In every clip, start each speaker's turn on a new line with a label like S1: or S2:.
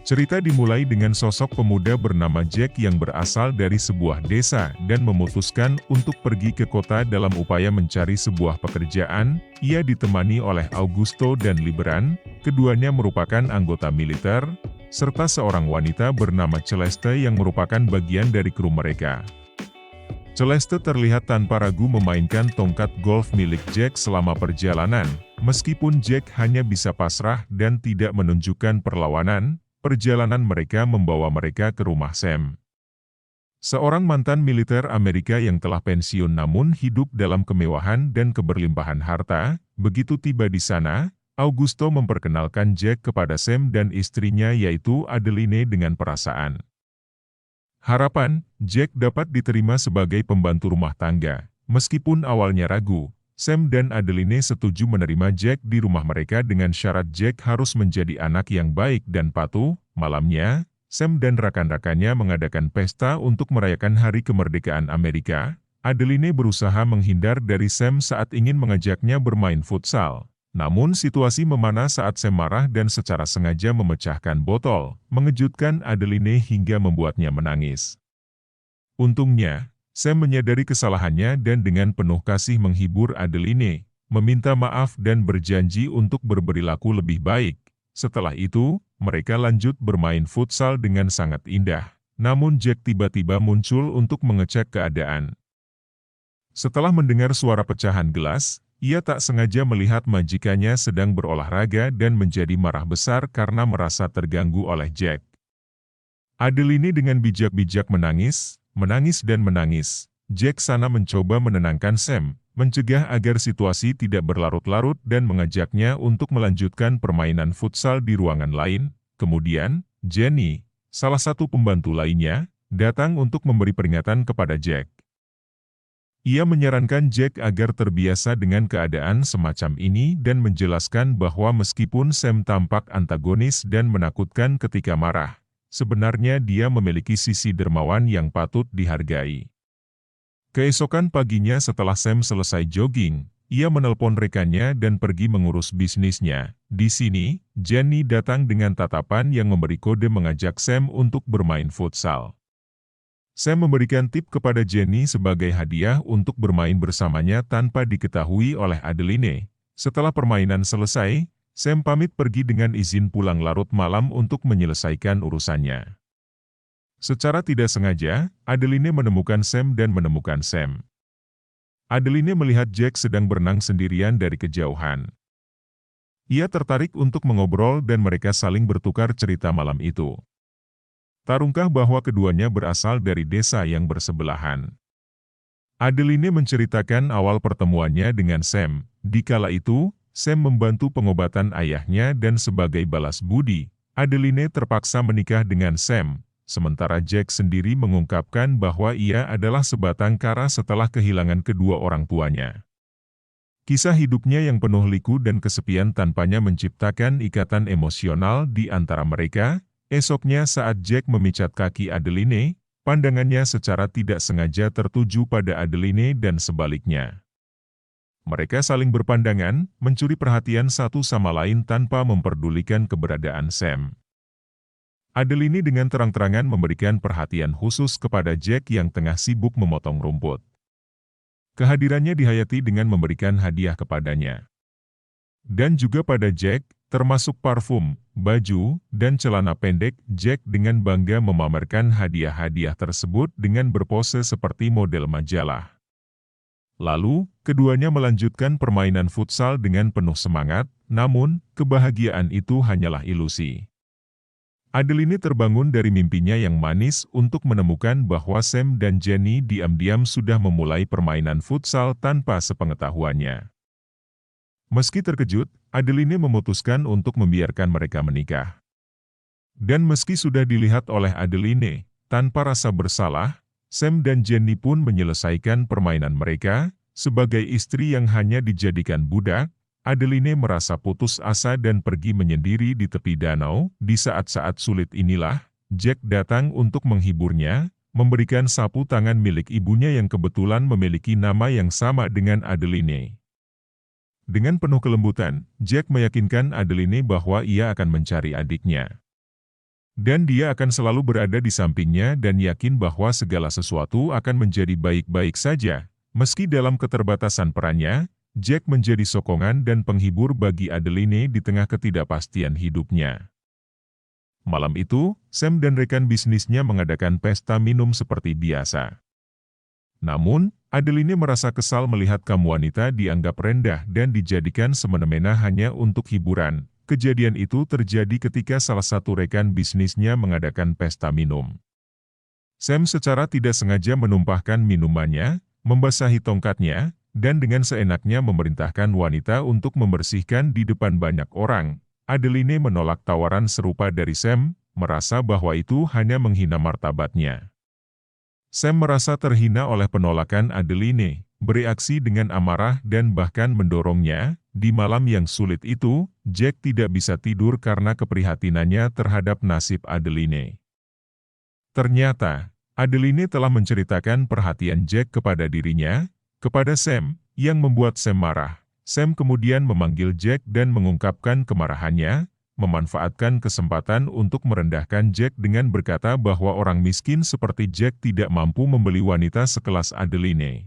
S1: Cerita dimulai dengan sosok pemuda bernama Jack yang berasal dari sebuah desa dan memutuskan untuk pergi ke kota dalam upaya mencari sebuah pekerjaan. Ia ditemani oleh Augusto dan Liberan, keduanya merupakan anggota militer, serta seorang wanita bernama Celeste yang merupakan bagian dari kru mereka. Celeste terlihat tanpa ragu memainkan tongkat golf milik Jack selama perjalanan. Meskipun Jack hanya bisa pasrah dan tidak menunjukkan perlawanan, perjalanan mereka membawa mereka ke rumah Sam. Seorang mantan militer Amerika yang telah pensiun namun hidup dalam kemewahan dan keberlimpahan harta. Begitu tiba di sana, Augusto memperkenalkan Jack kepada Sam dan istrinya yaitu Adeline dengan perasaan harapan, Jack dapat diterima sebagai pembantu rumah tangga. Meskipun awalnya ragu, Sam dan Adeline setuju menerima Jack di rumah mereka dengan syarat Jack harus menjadi anak yang baik dan patuh. Malamnya, Sam dan rekan-rekannya mengadakan pesta untuk merayakan Hari Kemerdekaan Amerika. Adeline berusaha menghindar dari Sam saat ingin mengajaknya bermain futsal. Namun situasi memanas saat Sam marah dan secara sengaja memecahkan botol, mengejutkan Adeline hingga membuatnya menangis. Untungnya, Sam menyadari kesalahannya dan dengan penuh kasih menghibur Adeline, meminta maaf dan berjanji untuk berperilaku lebih baik. Setelah itu, mereka lanjut bermain futsal dengan sangat indah. Namun Jack tiba-tiba muncul untuk mengecek keadaan. Setelah mendengar suara pecahan gelas, ia tak sengaja melihat majikannya sedang berolahraga dan menjadi marah besar karena merasa terganggu oleh Jack. Adeline dengan bijak-bijak menangis dan menangis. Jack sana mencoba menenangkan Sam, mencegah agar situasi tidak berlarut-larut dan mengajaknya untuk melanjutkan permainan futsal di ruangan lain. Kemudian, Jenny, salah satu pembantu lainnya, datang untuk memberi peringatan kepada Jack. Ia menyarankan Jack agar terbiasa dengan keadaan semacam ini dan menjelaskan bahwa meskipun Sam tampak antagonis dan menakutkan ketika marah, sebenarnya dia memiliki sisi dermawan yang patut dihargai. Keesokan paginya setelah Sam selesai jogging, ia menelpon rekannya dan pergi mengurus bisnisnya. Di sini, Jenny datang dengan tatapan yang memberi kode mengajak Sam untuk bermain futsal. Sam memberikan tip kepada Jenny sebagai hadiah untuk bermain bersamanya tanpa diketahui oleh Adeline. Setelah permainan selesai, Sam pamit pergi dengan izin pulang larut malam untuk menyelesaikan urusannya. Secara tidak sengaja, Adeline menemukan Sam dan menemukan Sam. Adeline melihat Jack sedang berenang sendirian dari kejauhan. Ia tertarik untuk mengobrol dan mereka saling bertukar cerita malam itu. Tarungkah bahwa keduanya berasal dari desa yang bersebelahan. Adeline menceritakan awal pertemuannya dengan Sam. Di kala itu, Sam membantu pengobatan ayahnya dan sebagai balas budi, Adeline terpaksa menikah dengan Sam. Sementara Jack sendiri mengungkapkan bahwa ia adalah sebatang kara setelah kehilangan kedua orang tuanya. Kisah hidupnya yang penuh liku dan kesepian tanpanya menciptakan ikatan emosional di antara mereka. Esoknya saat Jack memicat kaki Adeline, pandangannya secara tidak sengaja tertuju pada Adeline dan sebaliknya. Mereka saling berpandangan, mencuri perhatian satu sama lain tanpa memperdulikan keberadaan Sam. Adeline dengan terang-terangan memberikan perhatian khusus kepada Jack yang tengah sibuk memotong rumput. Kehadirannya dihayati dengan memberikan hadiah kepadanya. Dan juga pada Jack, termasuk parfum, baju, dan celana pendek. Jack dengan bangga memamerkan hadiah-hadiah tersebut dengan berpose seperti model majalah. Lalu, keduanya melanjutkan permainan futsal dengan penuh semangat, namun, kebahagiaan itu hanyalah ilusi. Adeline terbangun dari mimpinya yang manis untuk menemukan bahwa Sam dan Jenny diam-diam sudah memulai permainan futsal tanpa sepengetahuannya. Meski terkejut, Adeline memutuskan untuk membiarkan mereka menikah. Dan meski sudah dilihat oleh Adeline, tanpa rasa bersalah, Sam dan Jenny pun menyelesaikan permainan mereka. Sebagai istri yang hanya dijadikan budak, Adeline merasa putus asa dan pergi menyendiri di tepi danau. Di saat-saat sulit inilah, Jack datang untuk menghiburnya, memberikan sapu tangan milik ibunya yang kebetulan memiliki nama yang sama dengan Adeline. Dengan penuh kelembutan, Jack meyakinkan Adeline bahwa ia akan mencari adiknya. Dan dia akan selalu berada di sampingnya dan yakin bahwa segala sesuatu akan menjadi baik-baik saja. Meski dalam keterbatasan perannya, Jack menjadi sokongan dan penghibur bagi Adeline di tengah ketidakpastian hidupnya. Malam itu, Sam dan rekan bisnisnya mengadakan pesta minum seperti biasa. Namun, Adeline merasa kesal melihat kaum wanita dianggap rendah dan dijadikan semena-mena hanya untuk hiburan. Kejadian itu terjadi ketika salah satu rekan bisnisnya mengadakan pesta minum. Sam secara tidak sengaja menumpahkan minumannya, membasahi tongkatnya, dan dengan seenaknya memerintahkan wanita untuk membersihkan di depan banyak orang. Adeline menolak tawaran serupa dari Sam, merasa bahwa itu hanya menghina martabatnya. Sam merasa terhina oleh penolakan Adeline, bereaksi dengan amarah dan bahkan mendorongnya. Di malam yang sulit itu, Jack tidak bisa tidur karena keprihatinannya terhadap nasib Adeline. Ternyata, Adeline telah menceritakan perhatian Jack kepada dirinya, kepada Sam, yang membuat Sam marah. Sam kemudian memanggil Jack dan mengungkapkan kemarahannya, memanfaatkan kesempatan untuk merendahkan Jack dengan berkata bahwa orang miskin seperti Jack tidak mampu membeli wanita sekelas Adeline.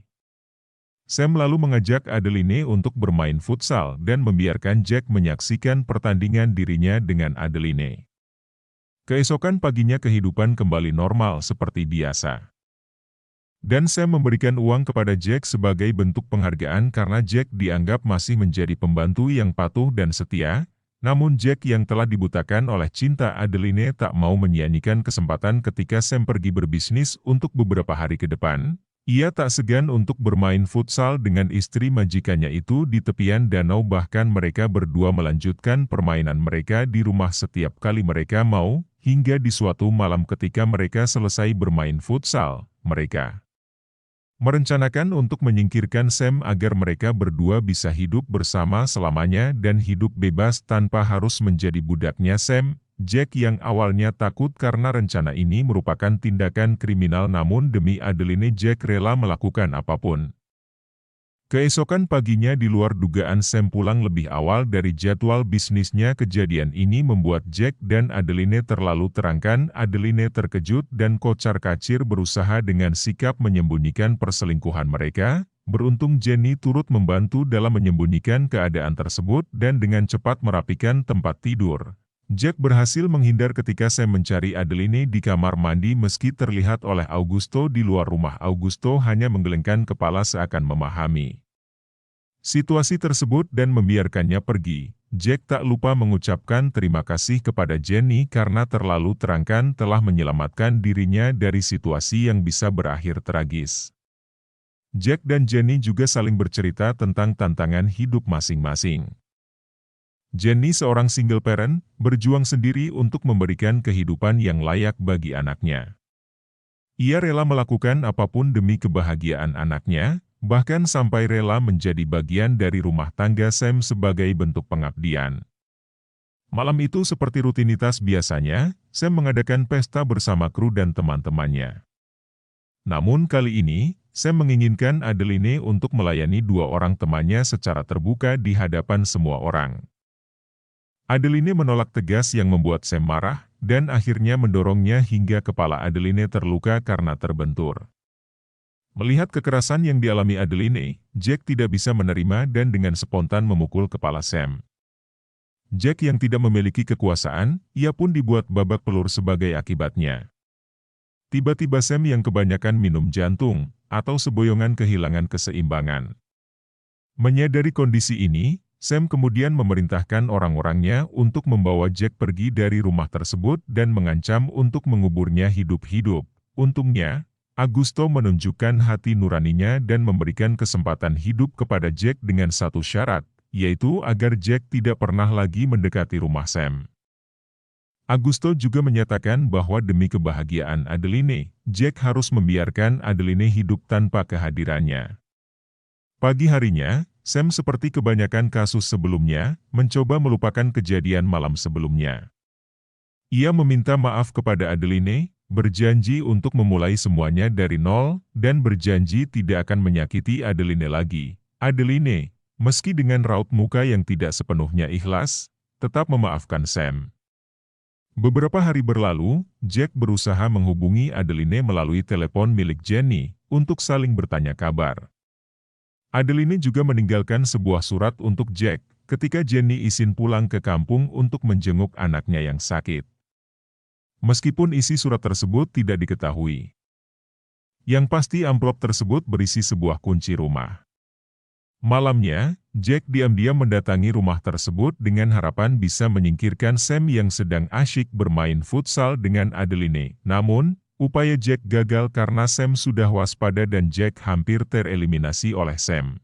S1: Sam lalu mengajak Adeline untuk bermain futsal dan membiarkan Jack menyaksikan pertandingan dirinya dengan Adeline. Keesokan paginya kehidupan kembali normal seperti biasa. Dan Sam memberikan uang kepada Jack sebagai bentuk penghargaan karena Jack dianggap masih menjadi pembantu yang patuh dan setia. Namun Jack yang telah dibutakan oleh cinta Adeline tak mau menyia-nyiakan kesempatan ketika Sam pergi berbisnis untuk beberapa hari ke depan. Ia tak segan untuk bermain futsal dengan istri majikannya itu di tepian danau, bahkan mereka berdua melanjutkan permainan mereka di rumah setiap kali mereka mau, hingga di suatu malam ketika mereka selesai bermain futsal, mereka merencanakan untuk menyingkirkan Sam agar mereka berdua bisa hidup bersama selamanya dan hidup bebas tanpa harus menjadi budaknya Sam. Jack yang awalnya takut karena rencana ini merupakan tindakan kriminal, namun demi Adeline Jack rela melakukan apapun. Keesokan paginya di luar dugaan Sam pulang lebih awal dari jadwal bisnisnya. Kejadian ini membuat Jack dan Adeline terlalu terangkan. Adeline terkejut dan kocar-kacir berusaha dengan sikap menyembunyikan perselingkuhan mereka. Beruntung Jenny turut membantu dalam menyembunyikan keadaan tersebut dan dengan cepat merapikan tempat tidur. Jack berhasil menghindar ketika Sam mencari Adeline di kamar mandi. Meski terlihat oleh Augusto di luar rumah, Augusto hanya menggelengkan kepala seakan memahami situasi tersebut dan membiarkannya pergi. Jack tak lupa mengucapkan terima kasih kepada Jenny karena terlalu terangkan telah menyelamatkan dirinya dari situasi yang bisa berakhir tragis. Jack dan Jenny juga saling bercerita tentang tantangan hidup masing-masing. Jenny seorang single parent, berjuang sendiri untuk memberikan kehidupan yang layak bagi anaknya. Ia rela melakukan apapun demi kebahagiaan anaknya, bahkan sampai rela menjadi bagian dari rumah tangga Sam sebagai bentuk pengabdian. Malam itu seperti rutinitas biasanya, Sam mengadakan pesta bersama kru dan teman-temannya. Namun kali ini, Sam menginginkan Adeline untuk melayani dua orang temannya secara terbuka di hadapan semua orang. Adeline menolak tegas yang membuat Sam marah, dan akhirnya mendorongnya hingga kepala Adeline terluka karena terbentur. Melihat kekerasan yang dialami Adeline, Jack tidak bisa menerima dan dengan spontan memukul kepala Sam. Jack yang tidak memiliki kekuasaan, ia pun dibuat babak belur sebagai akibatnya. Tiba-tiba Sam yang kebanyakan minum jantung, atau seboyongan kehilangan keseimbangan. Menyadari kondisi ini, Sam kemudian memerintahkan orang-orangnya untuk membawa Jack pergi dari rumah tersebut dan mengancam untuk menguburnya hidup-hidup. Untungnya, Augusto menunjukkan hati nuraninya dan memberikan kesempatan hidup kepada Jack dengan satu syarat, yaitu agar Jack tidak pernah lagi mendekati rumah Sam. Augusto juga menyatakan bahwa demi kebahagiaan Adeline, Jack harus membiarkan Adeline hidup tanpa kehadirannya. Pagi harinya, Sam seperti kebanyakan kasus sebelumnya, mencoba melupakan kejadian malam sebelumnya. Ia meminta maaf kepada Adeline, berjanji untuk memulai semuanya dari nol, dan berjanji tidak akan menyakiti Adeline lagi. Adeline, meski dengan raut muka yang tidak sepenuhnya ikhlas, tetap memaafkan Sam. Beberapa hari berlalu, Jack berusaha menghubungi Adeline melalui telepon milik Jenny, untuk saling bertanya kabar. Adeline juga meninggalkan sebuah surat untuk Jack, ketika Jenny izin pulang ke kampung untuk menjenguk anaknya yang sakit. Meskipun isi surat tersebut tidak diketahui. Yang pasti amplop tersebut berisi sebuah kunci rumah. Malamnya, Jack diam-diam mendatangi rumah tersebut dengan harapan bisa menyingkirkan Sam yang sedang asyik bermain futsal dengan Adeline. Namun, upaya Jack gagal karena Sam sudah waspada dan Jack hampir tereliminasi oleh Sam.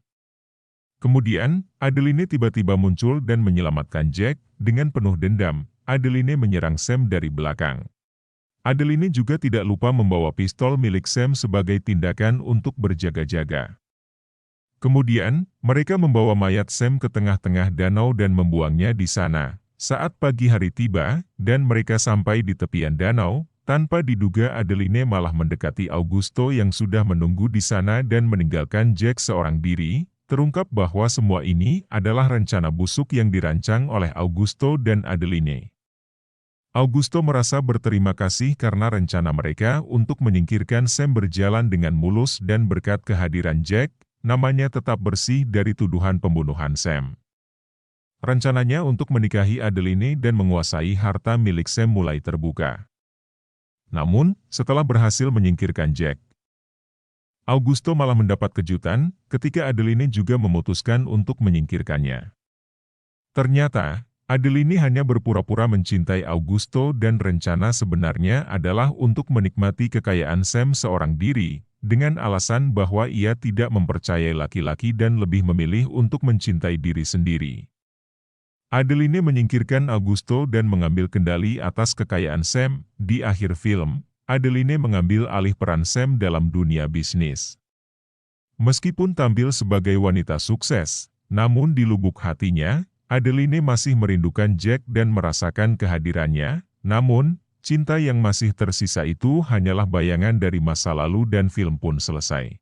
S1: Kemudian, Adeline tiba-tiba muncul dan menyelamatkan Jack. Dengan penuh dendam, Adeline menyerang Sam dari belakang. Adeline juga tidak lupa membawa pistol milik Sam sebagai tindakan untuk berjaga-jaga. Kemudian, mereka membawa mayat Sam ke tengah-tengah danau dan membuangnya di sana. Saat pagi hari tiba, dan mereka sampai di tepian danau, tanpa diduga Adeline malah mendekati Augusto yang sudah menunggu di sana dan meninggalkan Jack seorang diri. Terungkap bahwa semua ini adalah rencana busuk yang dirancang oleh Augusto dan Adeline. Augusto merasa berterima kasih karena rencana mereka untuk menyingkirkan Sam berjalan dengan mulus dan berkat kehadiran Jack, namanya tetap bersih dari tuduhan pembunuhan Sam. Rencananya untuk menikahi Adeline dan menguasai harta milik Sam mulai terbuka. Namun, setelah berhasil menyingkirkan Jack, Augusto malah mendapat kejutan ketika Adeline juga memutuskan untuk menyingkirkannya. Ternyata, Adeline hanya berpura-pura mencintai Augusto dan rencana sebenarnya adalah untuk menikmati kekayaan Sam seorang diri, dengan alasan bahwa ia tidak mempercayai laki-laki dan lebih memilih untuk mencintai diri sendiri. Adeline menyingkirkan Augusto dan mengambil kendali atas kekayaan Sam. Di akhir film, Adeline mengambil alih peran Sam dalam dunia bisnis. Meskipun tampil sebagai wanita sukses, namun di lubuk hatinya, Adeline masih merindukan Jack dan merasakan kehadirannya. Namun, cinta yang masih tersisa itu hanyalah bayangan dari masa lalu dan film pun selesai.